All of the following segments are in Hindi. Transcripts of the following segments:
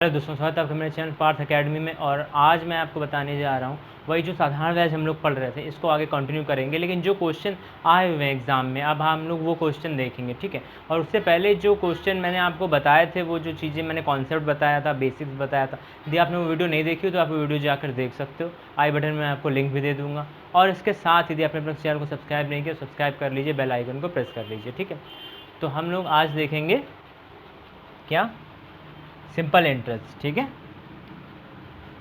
हेलो दोस्तों, स्वागत है आपका मेरे चैनल पार्थ एकेडमी में। और आज मैं आपको बताने जा रहा हूँ वही जो साधारण व्याज हम लोग पढ़ रहे थे, इसको आगे कंटिन्यू करेंगे। लेकिन जो क्वेश्चन आए हुए हैं एग्जाम में, अब हम लोग वो क्वेश्चन देखेंगे, ठीक है। और उससे पहले जो क्वेश्चन मैंने आपको बताए थे, वो जो चीज़ें मैंने कॉन्सेप्ट बताया था, बेसिक्स बताया था, यदि आपने वो वीडियो नहीं देखी हो तो आप वीडियो जाकर देख सकते हो। आई बटन में आपको लिंक भी दे दूँगा। और इसके साथ यदि आपने अपने चैनल को सब्सक्राइब नहीं किया, सब्सक्राइब कर लीजिए, बेल आइकन को प्रेस कर लीजिए, ठीक है। तो हम लोग आज देखेंगे क्या, सिंपल इंटरेस्ट, ठीक है।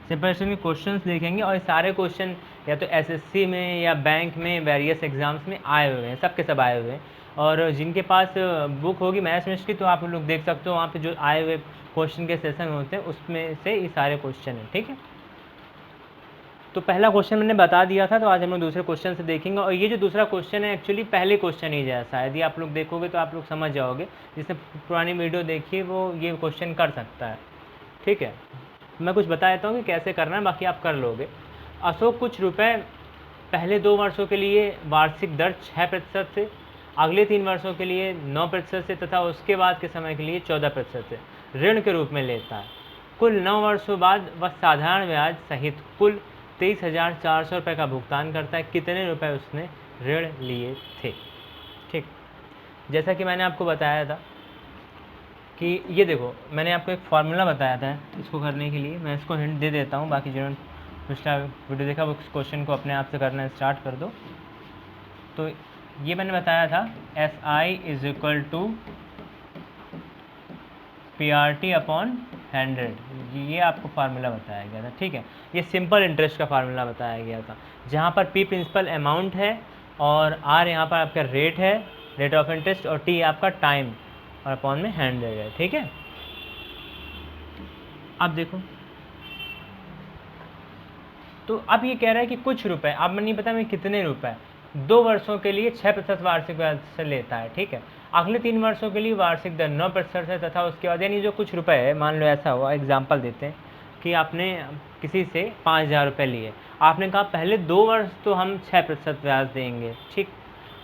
सिंपल इंटरेस्ट के क्वेश्चंस देखेंगे और सारे क्वेश्चन या तो एसएससी में या बैंक में वेरियस एग्जाम्स में आए हुए हैं, सब के सब आए हुए हैं। और जिनके पास बुक होगी मैथमेटिक्स की तो आप लोग देख सकते हो, वहाँ पे जो आए हुए क्वेश्चन के सेशन होते हैं उसमें से ये सारे क्वेश्चन हैं, ठीक है। तो पहला क्वेश्चन मैंने बता दिया था, तो आज हम लोग दूसरे क्वेश्चन से देखेंगे। और ये जो दूसरा क्वेश्चन है एक्चुअली पहले क्वेश्चन ही जैसा है, यदि आप लोग देखोगे तो आप लोग समझ जाओगे। जिसने पुरानी वीडियो देखी है वो ये क्वेश्चन कर सकता है, ठीक है। मैं कुछ बता देता हूँ कि कैसे करना है, बाकी आप कर लोगे। अशोक कुछ रुपए पहले 2 वर्षों के लिए वार्षिक दर 6% से, अगले 3 वर्षों के लिए 9% से तथा उसके बाद के समय के लिए 14% से ऋण के रूप में लेता है। कुल 9 वर्षों बाद वह साधारण ब्याज सहित कुल 23,400 रुपये का भुगतान करता है। कितने रुपए उसने ऋण लिए थे, ठीक। जैसा कि मैंने आपको बताया था कि ये देखो, मैंने आपको एक फार्मूला बताया था इसको करने के लिए। मैं इसको हिंट दे देता हूँ, बाकी जिन्होंने पिछला वीडियो देखा वो इस क्वेश्चन को अपने आप से करना स्टार्ट कर दो। तो ये मैंने बताया था, S I is equal to P R T upon 100, ये आपको फार्मूला बताया गया था, ठीक है। ये सिंपल इंटरेस्ट का फार्मूला बताया गया था, जहाँ पर पी प्रिंसिपल अमाउंट है और आर यहाँ पर आपका रेट है, रेट ऑफ इंटरेस्ट, और टी आपका टाइम और अपॉन में 100 है, ठीक है। अब देखो, तो अब ये कह रहा है कि कुछ रुपए, अब मैं नहीं पता मैं कितने रुपए 2 वर्षों के लिए 6% वार्षिक ब्याज से लेता है, ठीक है। अगले 3 वर्षों के लिए वार्षिक दर 9% है तथा उसके बाद, यानी जो कुछ रुपए है, मान लो ऐसा हुआ, एग्जाम्पल देते हैं कि आपने किसी से 5,000 रुपये लिए। आपने कहा पहले 2 वर्ष तो हम 6% ब्याज देंगे, ठीक।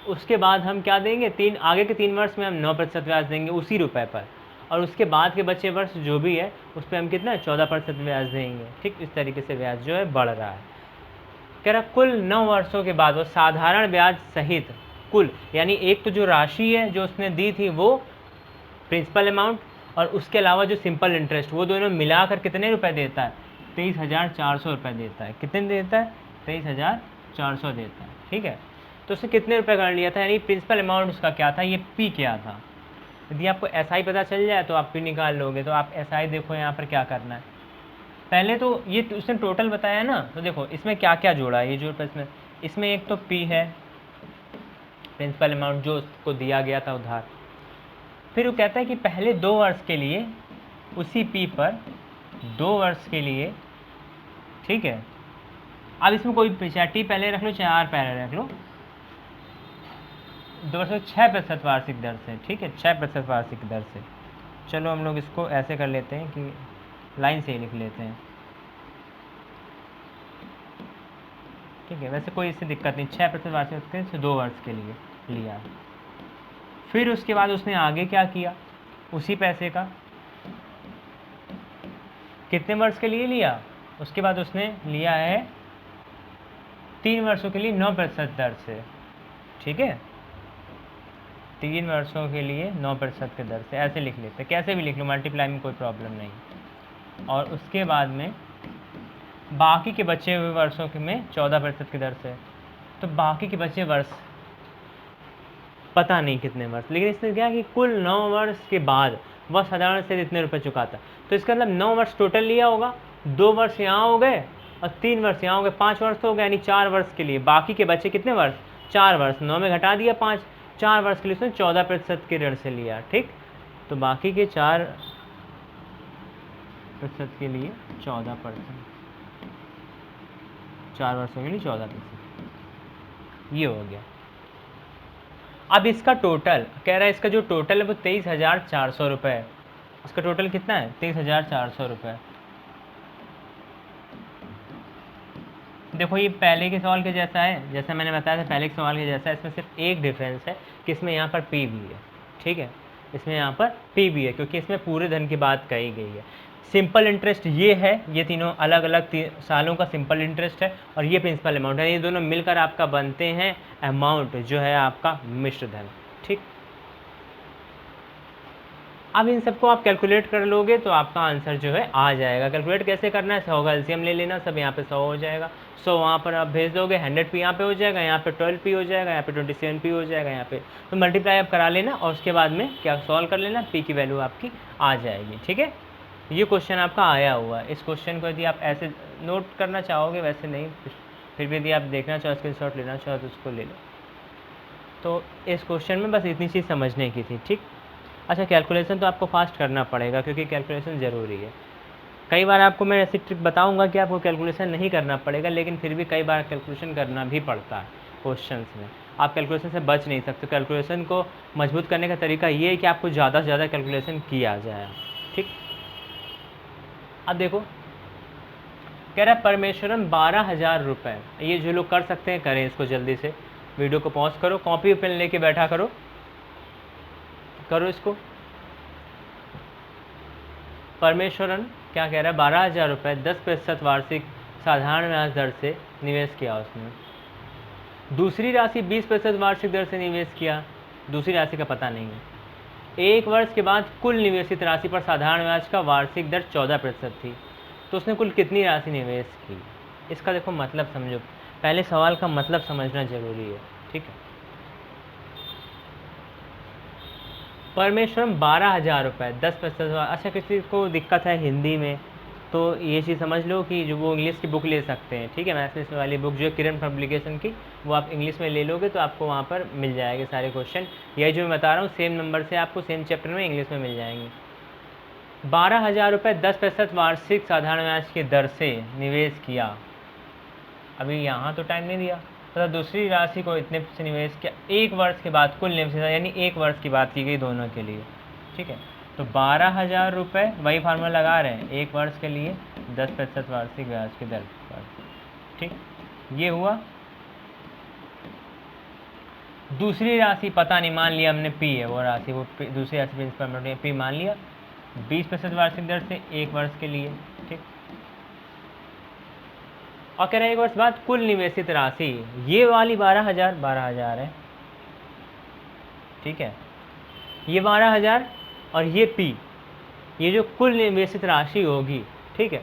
उसके बाद हम क्या देंगे, आगे के 3 वर्ष में हम 9% ब्याज देंगे उसी रुपए पर। और उसके बाद के बचे वर्ष जो भी है उस पर हम कितना 14% ब्याज देंगे, ठीक। इस तरीके से ब्याज जो है बढ़ रहा है। कह रहा कुल 9 वर्षों के बाद वो साधारण ब्याज सहित कुल, यानी एक तो जो राशि है जो उसने दी थी वो प्रिंसिपल अमाउंट, और उसके अलावा जो सिंपल इंटरेस्ट, वो दोनों मिलाकर कितने रुपए देता है, 23,400 रुपये देता है। कितने देता है, 23,400 देता है, ठीक है। तो उसने कितने रुपए कर लिया था, यानी प्रिंसिपल अमाउंट उसका क्या था, ये पी क्या था। यदि आपको एसआई पता चल जाए तो आप पी निकाल लोगे। तो आप एसआई देखो यहाँ पर क्या करना है, पहले तो ये उसने टोटल बताया ना, तो देखो इसमें क्या क्या जोड़ा है, ये जो इसमें एक तो पी है, प्रिंसिपल अमाउंट जो उसको दिया गया था उधार। फिर वो कहता है कि पहले 2 वर्ष के लिए उसी पी पर 2 वर्ष के लिए, ठीक है। अब इसमें कोई चाहे टी पहले रख लो चाहे आर पहले रख लो, 2 वर्ष में 6% वार्षिक दर से, ठीक है, 6% वार्षिक दर से। चलो हम लोग इसको ऐसे कर लेते हैं कि लाइन से ही लिख लेते हैं, ठीक है। वैसे कोई इससे दिक्कत नहीं, 6% वार्षिक से 2 वर्ष के लिए लिया। फिर उसके बाद उसने आगे क्या किया, उसी पैसे का कितने वर्ष के लिए लिया, उसके बाद उसने लिया है 3 वर्षों के लिए 9% दर से, ठीक है। 3 वर्षों के लिए 9% के दर से, ऐसे लिख लेते, कैसे भी लिख लो, मल्टीप्लाई में कोई प्रॉब्लम नहीं। और उसके बाद में बाकी के बचे हुए वर्षों के में 14% की दर से। तो बाकी के बचे वर्ष पता नहीं कितने वर्ष, लेकिन इसने क्या कि कुल 9 वर्ष के बाद वह साधारण से इतने रुपए चुकाता। तो इसका मतलब 9 वर्ष टोटल लिया होगा, 2 वर्ष यहाँ हो गए और 3 वर्ष यहाँ हो गए, 5 वर्ष तो हो गए, यानी 4 वर्ष के लिए। बाकी के बचे कितने वर्ष, 4 वर्ष, 9 में घटा दिया 5, 4 वर्ष के लिए उसने 14% के ऋण से लिया, ठीक। तो बाकी के 4% के लिए 14%, 4 वर्षों के लिए 14%, ये हो गया। अब इसका टोटल कह रहा है, इसका जो टोटल है वो 23,400 रुपये है। इसका टोटल कितना है, 23,400 रुपये। देखो ये पहले के सवाल के जैसा है, जैसा मैंने बताया था पहले के सवाल के जैसा है। इसमें सिर्फ एक डिफरेंस है कि इसमें यहाँ पर पी भी है, ठीक है। इसमें यहाँ पर पी भी है क्योंकि इसमें पूरे धन की बात कही गई है। सिंपल इंटरेस्ट ये है, ये तीनों अलग अलग सालों का सिंपल इंटरेस्ट है, और ये प्रिंसिपल अमाउंट है। ये दोनों मिलकर आपका बनते हैं अमाउंट जो है आपका मिश्र धन। ठीक, अब इन सबको आप कैलकुलेट कर लोगे तो आपका आंसर जो है आ जाएगा। कैलकुलेट कैसे करना है, 100 का एलसीएम ले लेना, सब यहाँ पे 100 हो जाएगा, 100 वहाँ पर आप भेज दोगे, 100 पी यहाँ पे हो जाएगा, यहाँ पे 12 पी हो जाएगा, यहाँ पे 27 पी हो जाएगा, यहाँ पे तो मल्टीप्लाई आप करा लेना और उसके बाद में क्या सॉल्व कर लेना, पी की वैल्यू आपकी आ जाएगी। ठीक है, ये क्वेश्चन आपका आया हुआ है। इस क्वेश्चन को यदि आप ऐसे नोट करना चाहोगे, वैसे नहीं, फिर भी यदि आप देखना चाहो, स्क्रीनशॉट लेना चाहो तो उसको ले लो। तो इस क्वेश्चन में बस इतनी चीज़ समझने की थी। ठीक, अच्छा, कैलकुलेशन तो आपको फास्ट करना पड़ेगा क्योंकि कैलकुलेशन ज़रूरी है। कई बार आपको मैं ऐसी ट्रिक बताऊंगा कि आपको कैलकुलेशन नहीं करना पड़ेगा, लेकिन फिर भी कई बार कैलकुलेशन करना भी पड़ता है क्वेश्चंस में। आप कैलकुलेशन से बच नहीं सकते। कैलकुलेशन को मजबूत करने का तरीका ये है कि आपको ज़्यादा से ज़्यादा कैलकुलेशन किया जाए। ठीक, अब देखो, कह रहा है परमेश्वरन 12,000 रुपये। ये जो लोग कर सकते हैं करें इसको, जल्दी से वीडियो को पॉज करो, कॉपी पेन लेके बैठा करो इसको। परमेश्वरन क्या कह रहा है, 12,000 रुपये 10% वार्षिक साधारण ब्याज दर से निवेश किया उसने। दूसरी राशि 20% वार्षिक दर से निवेश किया, दूसरी राशि का पता नहीं है। 1 वर्ष के बाद कुल निवेशित राशि पर साधारण ब्याज का वार्षिक दर 14% थी, तो उसने कुल कितनी राशि निवेश की। इसका देखो मतलब समझो, पहले सवाल का मतलब समझना जरूरी है। ठीक है, परमेश्वरम 12,000 रुपये 10%। अच्छा, किसी को दिक्कत है हिंदी में तो ये चीज़ समझ लो कि जो वो इंग्लिश की बुक ले सकते हैं। ठीक है, मैथमेटिक्स वाली बुक जो है किरण पब्लिकेशन की, वो आप इंग्लिश में ले लोगे तो आपको वहाँ पर मिल जाएंगे सारे क्वेश्चन। यही जो मैं बता रहा हूँ सेम नंबर से आपको सेम चैप्टर में इंग्लिश में मिल जाएंगे। 12,000 रुपये 10% वार्षिक साधारण ब्याज की दर से निवेश किया। अभी यहाँ तो टाइम नहीं दिया, तथा दूसरी राशि को इतने से निवेश किया 1 वर्ष के बाद कुल निवेश, यानी 1 वर्ष की बात की गई दोनों के लिए। ठीक है, तो 12,000 रुपये, वही फार्मूला लगा रहे हैं, 1 वर्ष के लिए 10% वार्षिक ब्याज की दर पर। ठीक, ये हुआ। दूसरी राशि पता नहीं, मान लिया हमने पी है वो राशि, वो दूसरी राशि प्रिंसिपल पी मान लिया, 20% वार्षिक दर से 1 वर्ष के लिए। ठीक, और कह रहे हैं 1 वर्ष बाद कुल निवेशित राशि, ये वाली 12,000 है। ठीक है, ये 12,000 और ये पी, ये जो कुल निवेशित राशि होगी। ठीक है,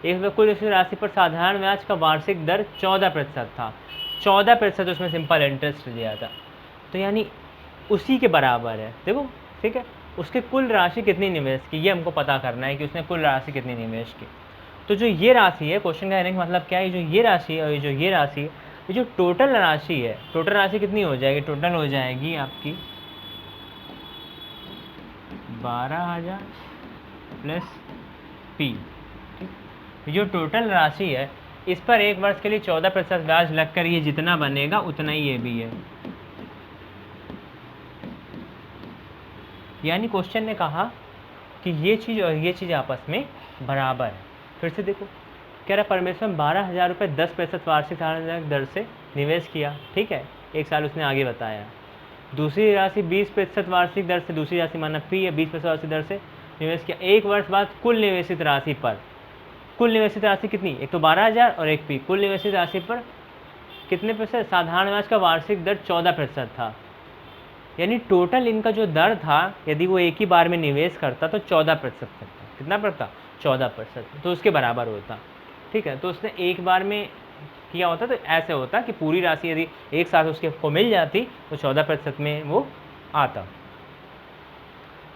एक कुल निवेशित राशि पर साधारण ब्याज का वार्षिक दर 14% था, 14% उसमें सिंपल इंटरेस्ट दिया था, तो यानी उसी के बराबर है। देखो, ठीक है, उसके कुल राशि कितनी निवेश की, ये हमको पता करना है कि उसने कुल राशि कितनी निवेश की। तो जो ये राशि है, क्वेश्चन का कहने का मतलब क्या है, जो ये राशि है और ये जो ये राशि है, ये जो टोटल राशि है, टोटल राशि कितनी हो जाएगी, टोटल हो जाएगी आपकी 12,000 प्लस पी। ठीक, जो टोटल राशि है इस पर 1 वर्ष के लिए 14% ब्याज लगकर ये जितना बनेगा उतना ही ये भी है। यानी क्वेश्चन ने कहा कि ये चीज़ और ये चीज़ आपस में बराबर है। फिर से देखो, कह रहा परमेश्वर 12,000 रुपये 10% वार्षिक साधारण दर से निवेश किया। ठीक है, 1 साल उसने आगे बताया। दूसरी राशि 20% वार्षिक दर से, दूसरी राशि माना पी है, 20% वार्षिक दर से निवेश किया। 1 वर्ष बाद कुल निवेशित राशि पर, कुल निवेशित राशि कितनी, एक तो 12,000 और एक पी, कुल निवेशित राशि पर कितने प्रतिशत, साधारण ब्याज का वार्षिक दर 14% था। यानी टोटल इनका जो दर था, यदि वो एक ही बार में निवेश करता तो 14% करता। कितना पड़ता, 14%, तो उसके बराबर होता। ठीक है, तो उसने एक बार में किया होता तो ऐसे होता कि पूरी राशि यदि एक साथ उसके को मिल जाती तो 14% में वो आता।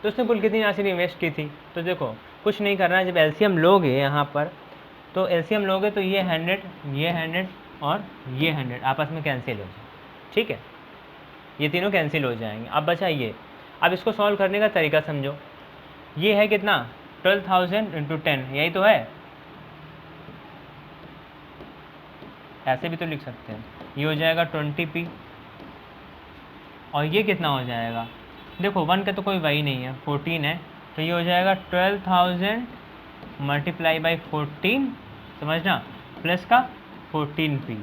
तो उसने कुल कितनी राशि निवेश की थी, तो देखो कुछ नहीं करना है, जब एलसीएम लोगे यहाँ पर, तो एलसीएम लोगे तो ये 100 और ये 100 आपस में कैंसिल हो जाए। ठीक है, ये तीनों कैंसिल हो जाएंगे। अब बचा ये, अब इसको सॉल्व करने का तरीका समझो। ये है कितना, 12,000 इंटू 10, यही तो है, ऐसे भी तो लिख सकते हैं। ये हो जाएगा 20p, और ये कितना हो जाएगा, देखो 1 का तो कोई वही नहीं है, 14 है, तो ये हो जाएगा 12,000 मल्टीप्लाई बाई 14, समझना, प्लस का 14p।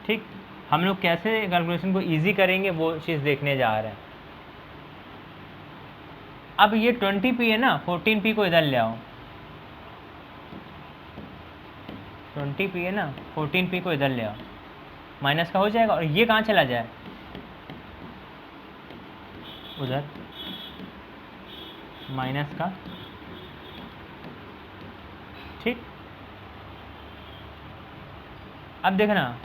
ठीक, हम लोग कैसे कैलकुलेशन को इजी करेंगे वो चीज़ देखने जा रहे हैं। अब ये 20p है ना, 14p को इधर ले आओ, 20p है ना, 14p को इधर ले आओ, माइनस का हो जाएगा और ये कहाँ चला जाए, उधर माइनस का, ठीक। अब देखना,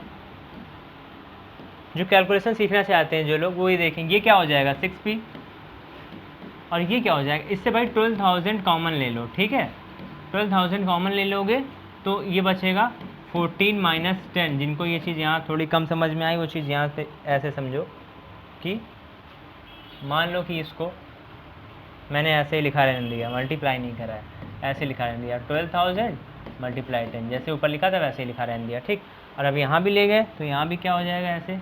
जो कैलकुलेशन सीखना चाहते हैं जो लोग, वो ही देखेंगे। ये क्या हो जाएगा 6p, और ये क्या हो जाएगा, इससे भाई 12,000 कॉमन ले लो, ठीक है। 12,000 कॉमन ले लोगे तो ये बचेगा 14 माइनस 10। जिनको ये चीज़ यहाँ थोड़ी कम समझ में आई, वो चीज़ यहाँ से ऐसे समझो कि मान लो कि इसको मैंने ऐसे ही लिखा रहने दिया, मल्टीप्लाई नहीं करा है, ऐसे लिखा रहने दिया 12,000 मल्टीप्लाई 10, जैसे ऊपर लिखा था वैसे ही लिखा रहने दिया, ठीक। और अब यहाँ भी ले गए तो यहाँ भी क्या हो जाएगा ऐसे,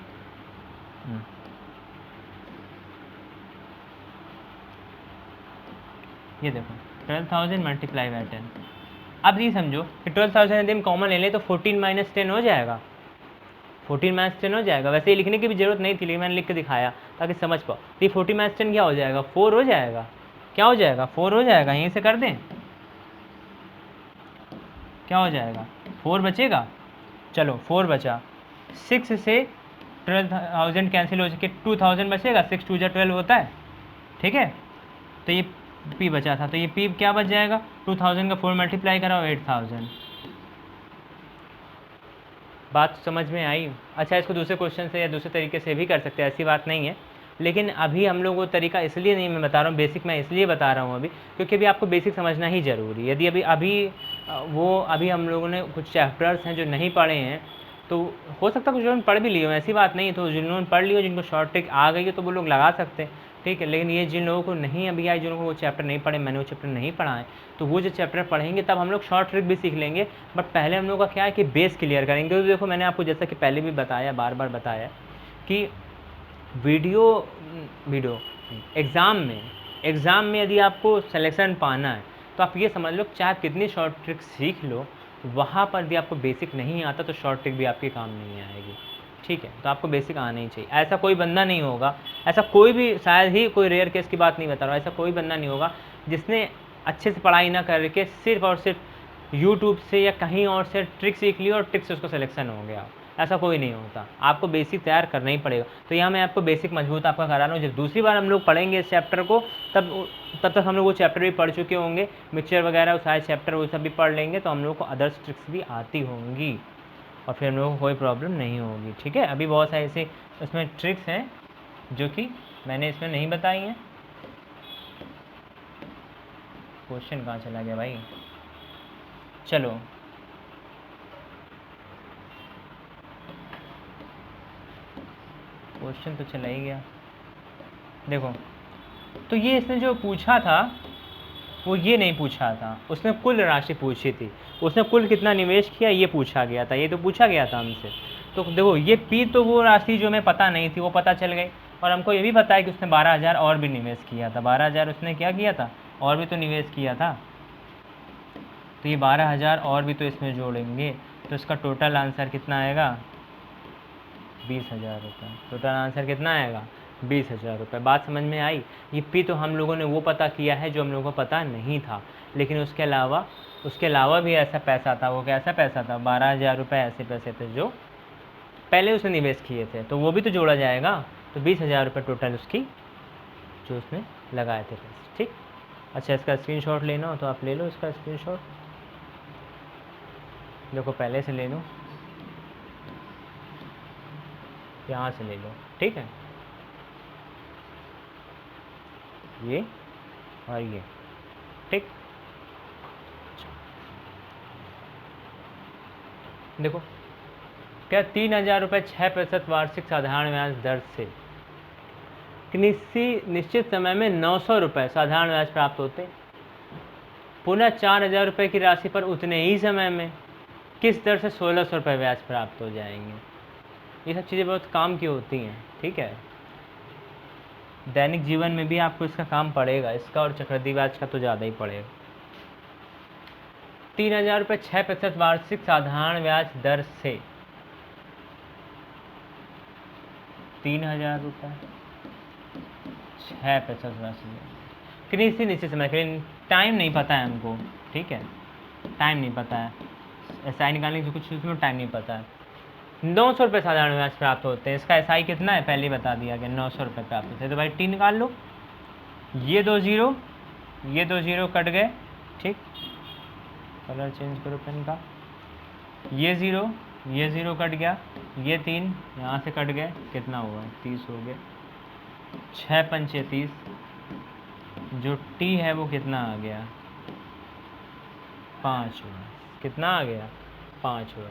ये देखो 12,000 मल्टीप्लाई बाई 10। अब ये समझो कि 12,000 यदि हम कॉमन ले लें तो 14 माइनस 10 हो जाएगा, 14 माइनस 10 हो जाएगा। वैसे ये लिखने की भी जरूरत नहीं थी, लेकिन मैंने लिख के दिखाया ताकि समझ पाओ। तो ये 14 माइनस 10 क्या हो जाएगा, 4 हो जाएगा। क्या हो जाएगा, 4 हो जाएगा। यहीं से कर दें, क्या हो जाएगा, 4 बचेगा। चलो 4 बचा, 6 से 12,000 कैंसिल हो सके, 2,000 बचेगा, 6 2 12 होता है, ठीक है। तो ये p बचा था, तो ये p क्या बच जाएगा, 2,000 का 4 मल्टीप्लाई कराओ 8,000। बात समझ में आई। अच्छा, इसको दूसरे क्वेश्चन से या दूसरे तरीके से भी कर सकते हैं, ऐसी बात नहीं है, लेकिन अभी हम लोग वो तरीका इसलिए नहीं मैं बता रहा हूँ, बेसिक मैं इसलिए बता रहा हूँ अभी, क्योंकि अभी आपको बेसिक समझना ही ज़रूरी है। यदि अभी हम लोगों ने कुछ चैप्टर्स हैं जो नहीं पढ़े हैं, तो हो सकता है कुछ लोगों ने पढ़ भी लिए हो, ऐसी बात नहीं है। तो जिन लोगों ने पढ़ लिया, जिनको शॉर्ट ट्रिक आ गई है, तो वो लोग लगा सकते हैं, ठीक है। लेकिन ये जिन लोगों को नहीं अभी आई, जिन लोगों को वो चैप्टर नहीं पढ़े, मैंने वो चैप्टर नहीं पढ़ा है, तो वो जो चैप्टर पढ़ेंगे तब हम लोग शॉर्ट ट्रिक भी सीख लेंगे। बट पहले हम लोग का क्या है कि बेस क्लियर करेंगे। तो देखो मैंने आपको जैसा कि पहले भी बताया, बार बार बताया कि वीडियो एग्ज़ाम में यदि आपको सिलेक्शन पाना है, तो आप ये समझ लो चाहे आप कितनी शॉर्ट ट्रिक सीख लो, वहाँ पर यदि आपको बेसिक नहीं आता तो शॉर्ट ट्रिक भी आपके काम नहीं आएगी, ठीक है। तो आपको बेसिक आना ही चाहिए। ऐसा कोई बंदा नहीं होगा, ऐसा कोई भी, शायद ही कोई रेयर केस की बात नहीं बता रहा हूँ, ऐसा कोई बंदा नहीं होगा जिसने अच्छे से पढ़ाई ना करके सिर्फ और सिर्फ यूट्यूब से या कहीं और से ट्रिक सीख ली और ट्रिक से उसको सिलेक्शन हो गया। ऐसा कोई नहीं होता, आपको बेसिक तैयार करना ही पड़ेगा। तो यहाँ मैं आपको बेसिक मजबूत आपका करा रहा हूँ। जब दूसरी बार हम लोग पढ़ेंगे इस चैप्टर को, तब तक हम लोग वो चैप्टर भी पढ़ चुके होंगे, मिक्सचर वगैरह वो सारे चैप्टर वो सब भी पढ़ लेंगे, तो हम लोग को अदर्स ट्रिक्स भी आती होंगी और फिर हम लोगों को कोई प्रॉब्लम नहीं होगी, ठीक है। अभी बहुत सारे ऐसे उसमें ट्रिक्स हैं जो कि मैंने इसमें नहीं बताई हैं। क्वेश्चन कहाँ चला गया भाई, चलो क्वेश्चन तो चला ही गया। देखो, तो ये इसने जो पूछा था वो ये नहीं पूछा था, उसने कुल राशि पूछी थी, उसने कुल कितना निवेश किया ये पूछा गया था, ये तो पूछा गया था हमसे। तो देखो ये पी तो वो राशि जो हमें पता नहीं थी वो पता चल गई, और हमको ये भी पता है कि उसने 12,000 और भी निवेश किया था। 12,000 उसने क्या किया था, और भी तो निवेश किया था। तो ये 12,000 और भी तो इसमें जोड़ेंगे, तो इसका टोटल आंसर कितना आएगा, 20,000 रुपये। टोटल आंसर कितना आएगा, 20,000 रुपये। बात समझ में आई। ये पी तो हम लोगों ने वो पता किया है जो हम लोगों को पता नहीं था, लेकिन उसके अलावा भी ऐसा पैसा था। वो कैसा पैसा था, 12,000 रुपये ऐसे पैसे थे जो पहले उसने निवेश किए थे, तो वो भी तो जोड़ा जाएगा। तो 20,000 रुपये टोटल उसकी जो उसने लगाए थे पैसे, ठीक। अच्छा, इसका स्क्रीनशॉट लेना हो तो आप ले लो इसका स्क्रीनशॉट, देखो पहले से ले लो, यहाँ से ले लो, ठीक है। ये और ये, ठीक। देखो क्या 3,000 रुपये 6% वार्षिक साधारण ब्याज दर से किसी निश्चित समय में 900 रुपये साधारण ब्याज प्राप्त होते, पुनः 4,000 रुपये की राशि पर उतने ही समय में किस दर से 1,600 रुपये ब्याज प्राप्त हो जाएंगे। ये सब चीज़ें बहुत काम की होती हैं, ठीक है। दैनिक जीवन में भी आपको इसका काम पड़ेगा, इसका और चक्रवृद्धि ब्याज का तो ज़्यादा ही पड़ेगा। 3,000 रुपये 6% वार्षिक साधारण ब्याज दर से 3,000 रुपये 6% राशि किसी निश्चित समय के लिए, टाइम नहीं पता है हमको, ठीक है, टाइम नहीं पता है, SI निकालने की कुछ उसमें टाइम नहीं पता है। 900 रुपये साधारण ब्याज प्राप्त होते हैं। इसका SI कितना है पहले ही बता दिया गया, 900 रुपये प्राप्त होते हैं। तो भाई T निकाल लो। ये दो जीरो कट गए, ठीक, कलर चेंज करो पेन का। ये ज़ीरो कट गया, ये 3 यहाँ से कट गए, कितना हुआ 30 हो गया, 6 पंचे 30। जो T है वो कितना आ गया 5 हुआ। कितना आ गया 5 हुआ।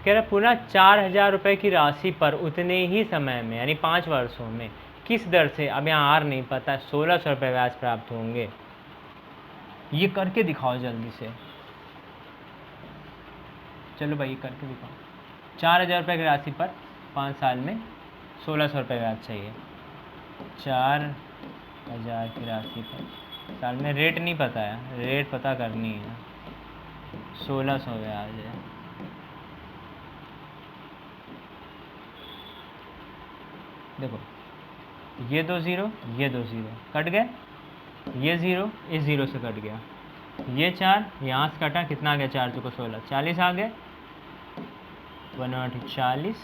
कह रहा पुनः 4000 रुपये की राशि पर उतने ही समय में यानी 5 वर्षों में किस दर से, अब यहाँ R नहीं पता, 1600 रुपये ब्याज प्राप्त होंगे। ये करके दिखाओ जल्दी से, चलो भाई ये करके दिखाओ। 4000 रुपये की राशि पर 5 साल में 1600 रुपये ब्याज चाहिए। 4000 की राशि पर साल में, रेट नहीं पता है, रेट पता करनी है। 1600 ब्याज है। देखो ये दो ज़ीरो कट गए, ये ज़ीरो इस ज़ीरो से कट गया, ये 4 यहाँ से कटा, कितना आ गया 4 चौको 16, 40 आ गए, 40।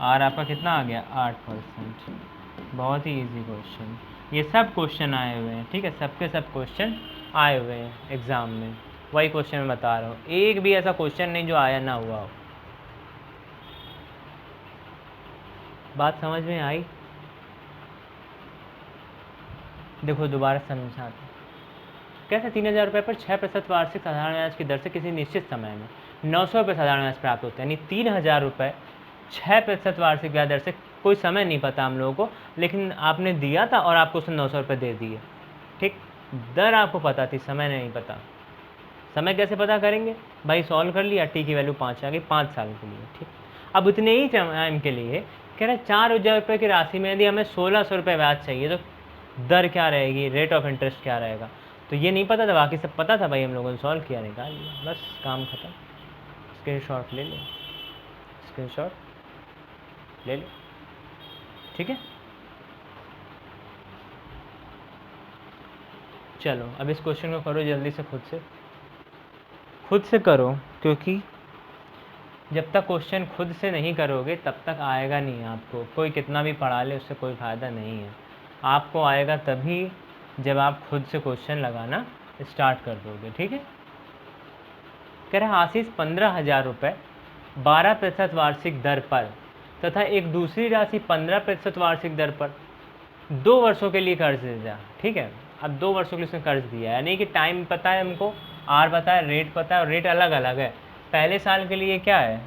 और आपका कितना आ गया 8%। बहुत ही इजी क्वेश्चन, ये सब क्वेश्चन आए हुए हैं, ठीक है, सबके सब क्वेश्चन आए हुए हैं एग्ज़ाम में। वही क्वेश्चन मैं बता रहा हूँ, एक भी ऐसा क्वेश्चन नहीं जो आया ना हुआ हो। बात समझ में आई? देखो दोबारा समझाते, कैसे 3000 रुपये पर 6% वार्षिक साधारण ब्याज की दर से किसी निश्चित समय में 900 रुपये साधारण ब्याज प्राप्त होते हैं। यानी 3000 रुपये 6% वार्षिक ब्याज दर से, कोई समय नहीं पता हम लोगों को, लेकिन आपने दिया था और आपको उसने 900 रुपये दे दिए, ठीक। दर आपको पता थी, समय नहीं पता। समय कैसे पता करेंगे भाई, सॉल्व कर लिया, T की वैल्यू 5 आ गई 5 साल के लिए, ठीक। अब उतने ही टाइम के लिए कह रहे 4000 रुपये की राशि में यदि हमें 1600 रुपये ब्याज चाहिए तो दर क्या रहेगी, रेट ऑफ इंटरेस्ट क्या रहेगा। तो ये नहीं पता था, बाकी सब पता था भाई, हम लोगों ने सॉल्व किया, निकाल लिया, बस काम खत्म। स्क्रीनशॉट ले लो, स्क्रीनशॉट ले लो, ठीक है। चलो अब इस क्वेश्चन को करो जल्दी से, खुद से करो, क्योंकि जब तक क्वेश्चन खुद से नहीं करोगे तब तक आएगा नहीं आपको। कोई कितना भी पढ़ा ले उससे कोई फ़ायदा नहीं है। आपको आएगा तभी जब आप खुद से क्वेश्चन लगाना स्टार्ट कर दोगे, ठीक है। कह रहा आशीष 15,000 रुपये 12% वार्षिक दर पर तथा एक दूसरी राशि 15% वार्षिक दर पर 2 वर्षों के लिए कर्ज दिया, ठीक है। अब 2 वर्षों के लिए उसने कर्ज दिया, यानी कि टाइम पता है हमको, R पता है, रेट पता है, और रेट अलग अलग है। पहले साल के लिए क्या है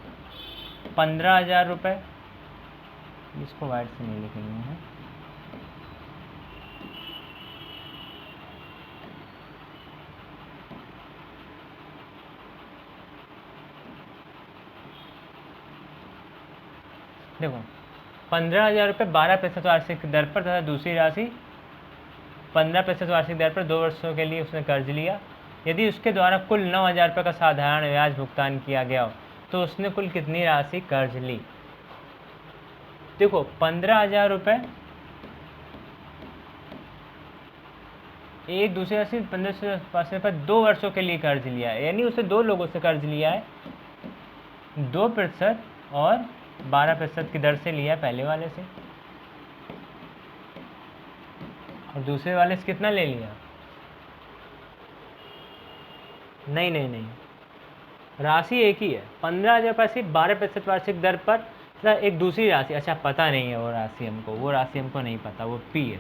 15,000 रुपये, इसको वाइट से नहीं लिखेंगे है, देखो 15,000 रुपये 12% वार्षिक दर पर तथा दूसरी राशि 15% वार्षिक दर पर 2 वर्षों के लिए उसने कर्ज लिया। यदि उसके द्वारा कुल 9,000 रुपये का साधारण ब्याज भुगतान किया गया हो तो उसने कुल कितनी राशि कर्ज ली। देखो 15,000 रुपये एक दूसरे राशि 15% पर 2 वर्षों के लिए कर्ज लिया है, यानी उसे 2 लोगों से कर्ज लिया है, 2% और 12% की दर से लिया है पहले वाले से, और दूसरे वाले से कितना ले लिया, नहीं, राशि एक ही है, 15,000 रुपये से 12% वार्षिक दर पर तथा एक दूसरी राशि, अच्छा पता नहीं है वो राशि हमको नहीं पता, वो P है।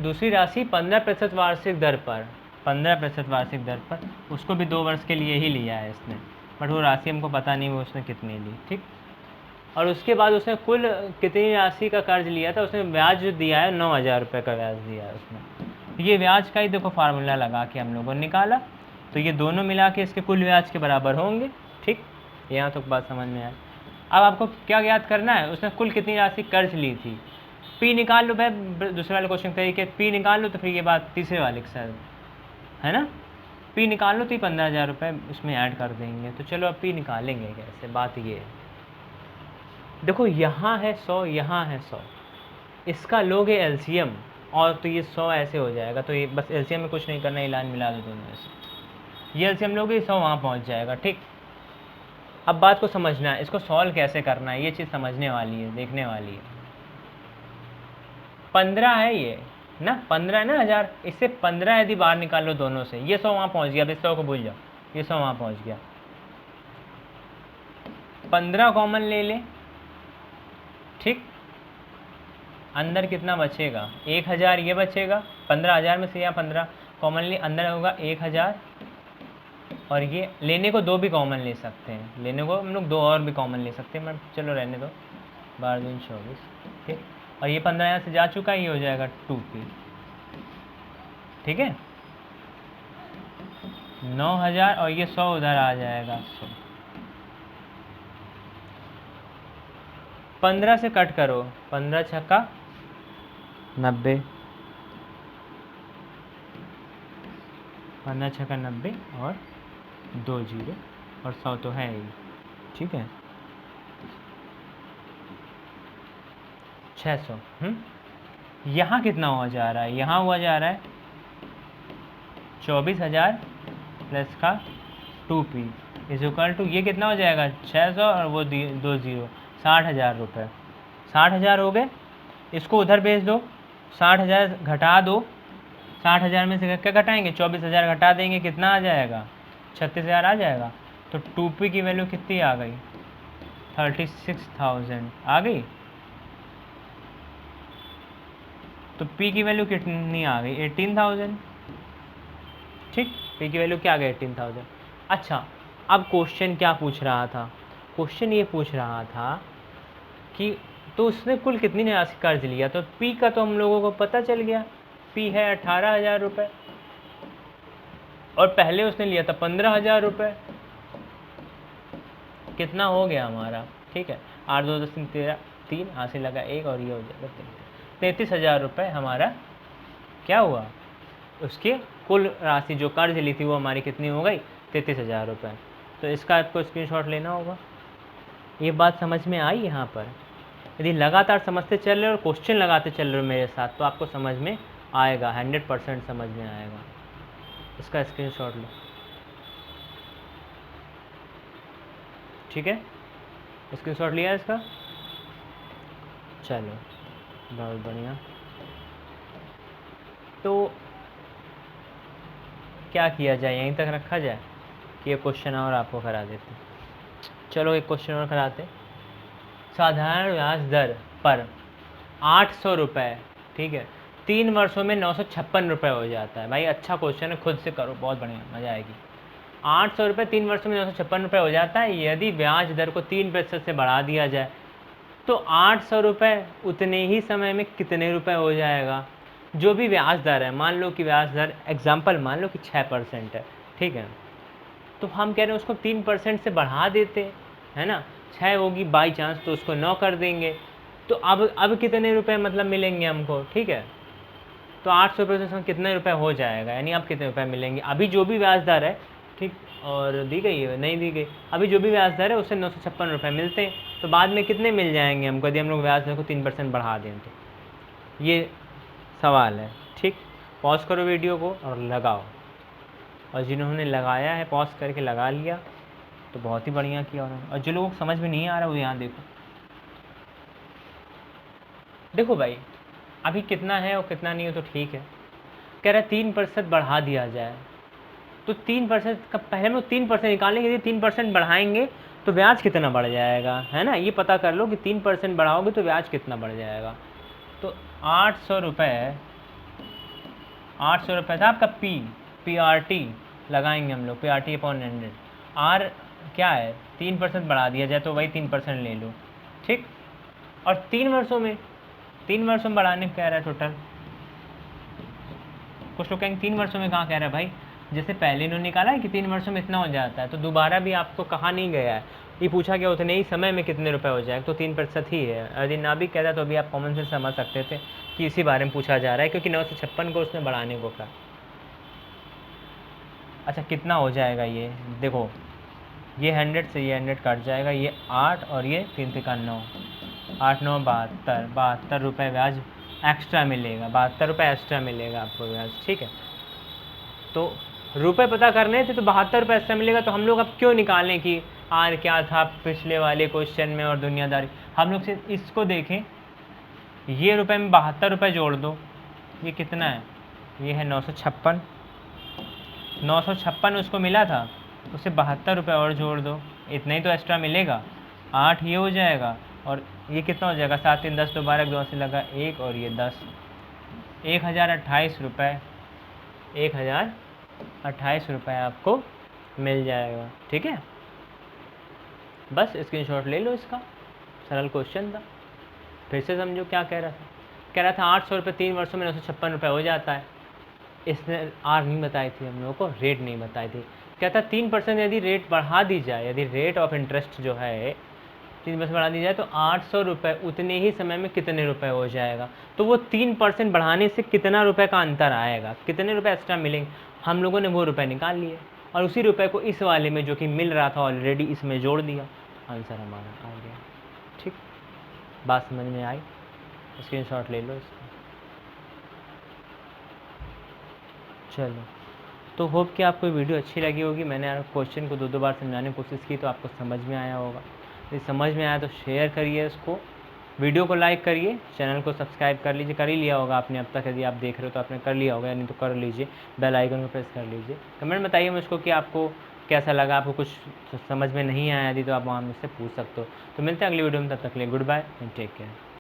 दूसरी राशि 15% वार्षिक दर पर, 15% वार्षिक दर पर, उसको भी 2 वर्ष के लिए ही लिया है इसने, बट वो राशि हमको पता नहीं वो उसने कितनी ली, ठीक। और उसके बाद उसने कुल कितनी राशि का कर्ज लिया था, उसने ब्याज जो दिया है 9,000 रुपये का ब्याज दिया है उसने। ये ब्याज का ही देखो फार्मूला लगा के हम लोगों ने निकाला, तो ये दोनों मिला के इसके कुल ब्याज के बराबर होंगे, ठीक। यहाँ तक बात समझ में आए। अब आपको क्या याद करना है, उसने कुल कितनी राशि कर्ज ली थी, P निकाल लो भाई, दूसरे वाले क्वेश्चन तरीके P निकाल लो, तो फिर ये बात तीसरे वाले के साथ है ना, P निकाल लो तो ये 15,000 रुपये उसमें ऐड कर देंगे। तो चलो अब P निकालेंगे कैसे, बात ये है, देखो यहाँ है 100, यहाँ है 100, इसका लोगे LCM और तो ये 100 ऐसे हो जाएगा, तो ये बस LCM में कुछ नहीं करना, ये लाइन मिला दो दोनों ऐसे, ये एलसीएम लोगे 100 वहाँ पहुँच जाएगा। ठीक, अब बात को समझना है, इसको सॉल्व कैसे करना है, ये चीज़ समझने वाली है, देखने वाली है। 15 है ये ना, 15 है ना 1000, इससे 15 यदि बाहर निकाल लो दोनों से, ये 100 वहाँ पहुँच गया। अब इस 100 को भूल जाओ, ये 100 वहाँ पहुँच गया। 15 कॉमन ले ले, ठीक, अंदर कितना बचेगा, 1000 ये बचेगा। 15,000 में से यहाँ 15 कॉमन ले, अंदर होगा 1000, और ये लेने को 2 भी कॉमन ले सकते हैं, लेने को हम लोग 2 और भी कॉमन ले सकते हैं, मैं चलो रहने दो, 12 दूनी 24, ठीक। और ये 15 यहाँ से जा चुका है, ये हो जाएगा 2p, ठीक है। 9000 और ये 100 उधर आ जाएगा 100। 15 से कट करो, 15 छक्का 90, 15 छक्का 90 और 2 जीरो, और 100 तो है ही, ठीक है। 600। यहाँ कितना हुआ जा रहा है, यहाँ हुआ जा रहा है 24,000 प्लस का 2p इज इक्वल टू, ये कितना हो जाएगा 600 और वो 2 जीरो, 60,000 रुपये। 60,000 हो गए, इसको उधर भेज दो, 60,000 घटा दो, 60,000 में से क्या घटाएंगे, 24,000 घटा देंगे, कितना आ जाएगा 36,000 आ जाएगा। तो 2p की वैल्यू कितनी आ गई, 36,000 आ गई। तो p की वैल्यू कितनी आ गई, 18,000, ठीक। p की वैल्यू क्या आ गई, 18,000। अच्छा, अब क्वेश्चन क्या पूछ रहा था, क्वेश्चन ये पूछ रहा था कि तो उसने कुल कितनी राशि कर्ज लिया, तो p का तो हम लोगों को पता चल गया, p है 18,000 रुपये, और पहले उसने लिया था 15,000 रुपये, कितना हो गया हमारा, ठीक है। 8 2 10 13, 3 हासिल लगा 1 और ये हो जाएगा 33,000 रुपये हमारा क्या हुआ, उसकी कुल राशि जो कर्ज ली थी वो हमारी कितनी हो गई, 33,000 रुपये। तो इसका आपको स्क्रीनशॉट लेना होगा। ये बात समझ में आई यहाँ पर, यदि लगातार समझते चल रहे हो और क्वेश्चन लगाते चल रहे हो मेरे साथ, तो आपको समझ में आएगा, 100% समझ में आएगा। इसका स्क्रीनशॉट लो, ठीक है। स्क्रीनशॉट लिया इसका, चलो बहुत बढ़िया। तो क्या किया जाए, यहीं तक रखा जाए कि ये क्वेश्चन और आपको करा देते। चलो एक क्वेश्चन और कराते। साधारण ब्याज दर पर 800 रुपये, ठीक है, 3 वर्षों में 956 रुपये हो जाता है। भाई अच्छा क्वेश्चन है, खुद से करो, बहुत बढ़िया, मज़ा आएगी। 800 रुपये 3 वर्षों में 956 रुपये हो जाता है, यदि ब्याज दर को 3% से बढ़ा दिया जाए तो 800 रुपये उतने ही समय में कितने रुपए हो जाएगा। जो भी ब्याज दर है, मान लो कि ब्याज दर एग्जाम्पल मान लो कि 6% है, ठीक है, तो हम कह रहे हैं उसको 3% से बढ़ा देते, है ना। 6 होगी बाई चांस तो उसको 9 कर देंगे, तो अब कितने रुपए मतलब मिलेंगे हमको, ठीक है। तो 800 रुपये से कितने रुपए हो जाएगा, यानी अब कितने रुपए मिलेंगे। अभी जो भी ब्याज दर है, ठीक, और दी गई है नहीं दी गई, अभी जो भी ब्याज दर है उससे 956 रुपये मिलते हैं, तो बाद में कितने मिल जाएंगे हमको यदि हम लोग ब्याज दर को 3% बढ़ा दें। तो ये सवाल है, ठीक। पॉज करो वीडियो को और लगाओ, और जिन्होंने लगाया है पॉज करके लगा लिया तो बहुत ही बढ़िया किया उन्होंने, और जो लोगों को समझ में नहीं आ रहा वो यहाँ देखो। देखो भाई अभी कितना है और कितना नहीं है तो ठीक है, कह रहा है 3% बढ़ा दिया जाए, तो 3% का पहले हम लोग 3% निकालेंगे, यदि 3% बढ़ाएंगे तो ब्याज कितना बढ़ जाएगा, है ना। ये पता कर लो कि 3% बढ़ाओगे तो ब्याज कितना बढ़ जाएगा। तो 800 रुपये, 800 रुपये था आपका PRT लगाएंगे हम लोग, PRT अपॉन 100, R क्या है 3% बढ़ा दिया जाए तो वही 3% ले लो, ठीक। और 3 वर्षों में बढ़ाने कह रहा है टोटल। कुछ लोग कहेंगे 3 वर्षों में कहाँ कह रहा है भाई, जैसे पहले इन्होंने निकाला है कि 3 वर्षों में इतना हो जाता है, तो दोबारा भी आपको कहा नहीं गया है, ये पूछा गया उतने ही समय में कितने रुपए हो जाएगा, तो 3% ही है। यदि ना भी कहता तो अभी आप कॉमन सेंस समझ सकते थे कि इसी बारे में पूछा जा रहा है, क्योंकि 956 को उसने बढ़ाने को कहा। अच्छा कितना हो जाएगा ये देखो, ये 100 से ये 100 कट जाएगा, ये 8 और ये 3 का 9, 8 9 72, 72 रुपये ब्याज एक्स्ट्रा मिलेगा, 72 रुपये एक्स्ट्रा मिलेगा आपको ब्याज, ठीक है। तो रुपए पता करने थे तो 72 रुपये एक्स्ट्रा मिलेगा, तो हम लोग अब क्यों निकालें कि आर क्या था पिछले वाले क्वेश्चन में और दुनियादारी। हम लोग सिर्फ इसको देखें, ये रुपए में 72 रुपये जोड़ दो, ये कितना है, ये है 956। 956 उसको मिला था, उसे 72 रुपये और जोड़ दो, इतना ही तो एक्स्ट्रा मिलेगा। 8 ये हो जाएगा और ये कितना हो जाएगा, 7 3 10 दोबारा 2 से लगा 1 और ये 10, 1028 रुपये, 1028 रुपये आपको मिल जाएगा। ठीक है, बस स्क्रीनशॉट ले लो इसका, सरल क्वेश्चन था। फिर से समझो क्या कह रहा था, कह रहा था 800 रुपये 3 वर्षों में 956 रुपये हो जाता है। इसने आर नहीं बताई थी हम लोगों को, रेट नहीं बताई थी। कहता 3% यदि रेट बढ़ा दी जाए, यदि रेट ऑफ इंटरेस्ट जो है 3% बढ़ा दी जाए तो 800 रुपये उतने ही समय में कितने रुपए हो जाएगा। तो वो 3% बढ़ाने से कितना रुपए का अंतर आएगा, कितने रुपए एक्स्ट्रा मिलेंगे, हम लोगों ने वो रुपए निकाल लिए और उसी रुपए को इस वाले में जो कि मिल रहा था ऑलरेडी इसमें जोड़ दिया, आंसर हमारा आ गया। ठीक, बात समझ में आई, स्क्रीनशॉट ले लो इसका। चलो, तो होप कि आपको वीडियो अच्छी लगी होगी। मैंने क्वेश्चन को 2 बार समझाने की कोशिश की तो आपको समझ में आया होगा। यदि समझ में आया तो शेयर करिए इसको, वीडियो को लाइक करिए, चैनल को सब्सक्राइब कर लीजिए, कर ही लिया होगा आपने अब तक, यदि आप देख रहे हो तो आपने कर लिया होगा, नहीं तो कर लीजिए, बेल आइकन को प्रेस कर लीजिए। कमेंट बताइए मुझको कि आपको कैसा लगा, आपको कुछ समझ में नहीं आया यदि तो आप वहाँ मुझसे पूछ सकते हो। तो मिलते हैं अगली वीडियो में, तब तक के लिए goodbye and take care.